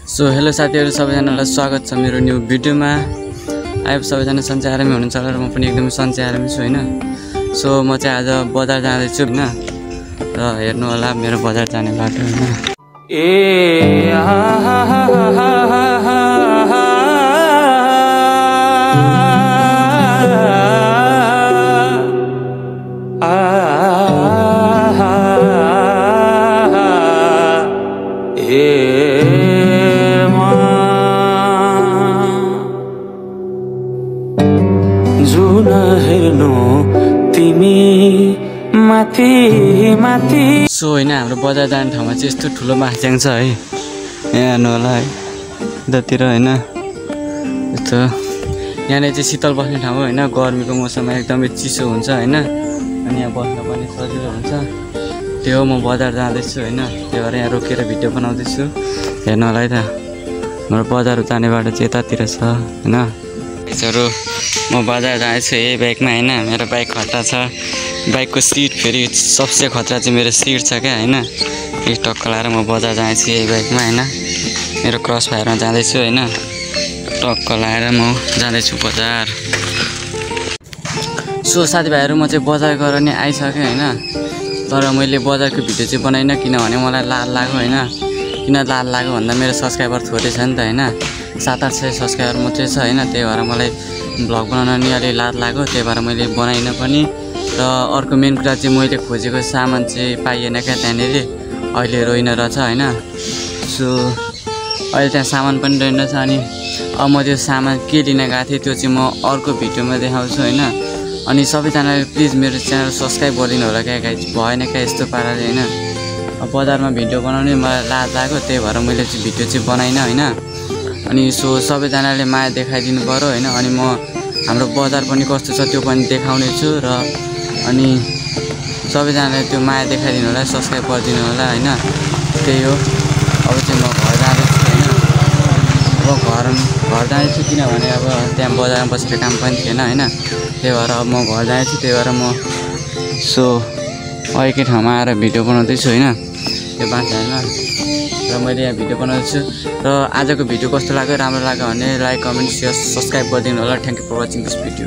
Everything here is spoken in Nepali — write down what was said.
सो हेलो साथीहरु सबैजनालाई स्वागत छ मेरो न्यू भिडियोमा। आइ सबैजना सन्चै आरामै हुनुहुन्छ होला र म पनि एकदमै सन्चै आरामै छु हैन। सो म चाहिँ आज बजार जाँदै छु हैन र हेर्नु होला मेरो बजार जाने बाटो हैन। जुन हेर्नु तिमी माथि माथि। सो हैन हाम्रो बजार जाने ठाउँमा चाहिँ यस्तो ठुलो मास्याङ छ है। यहाँ हेर्नु होला है यतातिर हैन। यस्तो यहाँले चाहिँ शीतल बस्ने ठाउँ हैन। गर्मीको मौसममा एकदमै चिसो हुन्छ हैन। अनि यहाँ बस्न पनि सजिलो हुन्छ। त्यो म बजार जाँदैछु हैन। त्यही भएर यहाँ रोकेर भिडियो बनाउँदैछु। हेर्नु होला है त हाम्रो बजार जाने बाटो चाहिँ यतातिर छ हैन। यसहरू म बजार जाँदैछु यही बाइकमा हैन। मेरो बाइक खतरा छ। बाइकको सिट फेरि सबसे खतरा चाहिँ मेरो सिट छ क्या हैन। यही टक्क लाएर म बजार जाँदैछु यही बाइकमा हैन। मेरो क्रस फायरमा जाँदैछु हैन। टक्क लाएर म जाँदैछु बजार। सो साथीभाइहरू म चाहिँ बजार गरेर नै आइसकेँ हैन। तर मैले बजारको भिडियो चाहिँ बनाइनँ किनभने मलाई लाज लाग्यो हैन। किन लाज लाग्यो भन्दा मेरो सब्सक्राइबर थोरै छ नि त हैन। 700-800 सब्सक्राइबर मात्रै छ हैन। त्यही भएर मलाई भ्लग बनाउन नि अलि लाज लाग्यो। त्यही भएर मैले बनाइनँ पनि। र अर्को मेन कुरा चाहिँ मैले खोजेको सामान चाहिँ पाइएन क्या त्यहाँनिर। अहिले रोइन रहेछ हैन। सो अहिले त्यहाँ सामान पनि रहेनछ। अनि अब म त्यो सामान के लिन गएको थिएँ त्यो चाहिँ म अर्को भिडियोमा देखाउँछु हैन। अनि सबैजनाले प्लिज मेरो च्यानल सब्सक्राइब गरिदिनु होला क्या गाइज। भएन क्या यस्तो पाराले हैन। अब बजारमा भिडियो बनाउने मलाई लाज लाग्यो। त्यही भएर मैले चाहिँ भिडियो चाहिँ बनाइनँ हैन। अनि सो सबैजनाले माया देखाइदिनु पर्यो हैन। अनि म हाम्रो बजार पनि कस्तो छ त्यो पनि देखाउने छु। र अनि सबैजनाले त्यो माया देखाइदिनु होला, सब्सक्राइब गरिदिनु होला हैन। त्यही हो। अब चाहिँ म घर जाँदैछु हैन। अब घर जाँदैछु किनभने अब त्यहाँ बजारमा बसेर काम पनि थिएन हैन। त्यही भएर अब म घर जाँदैछु। त्यही भएर म सो एकै ठाउँमा आएर भिडियो बनाउँदैछु हैन। त्यो बाटो हैन। र मैले यहाँ भिडियो बनाउँदैछु। र आजको भिडियो कस्तो लाग्यो राम्रो लाग्यो भने लाइक कमेन्ट शेयर सब्सक्राइब गरिदिनु होला। Thank you for watching this video.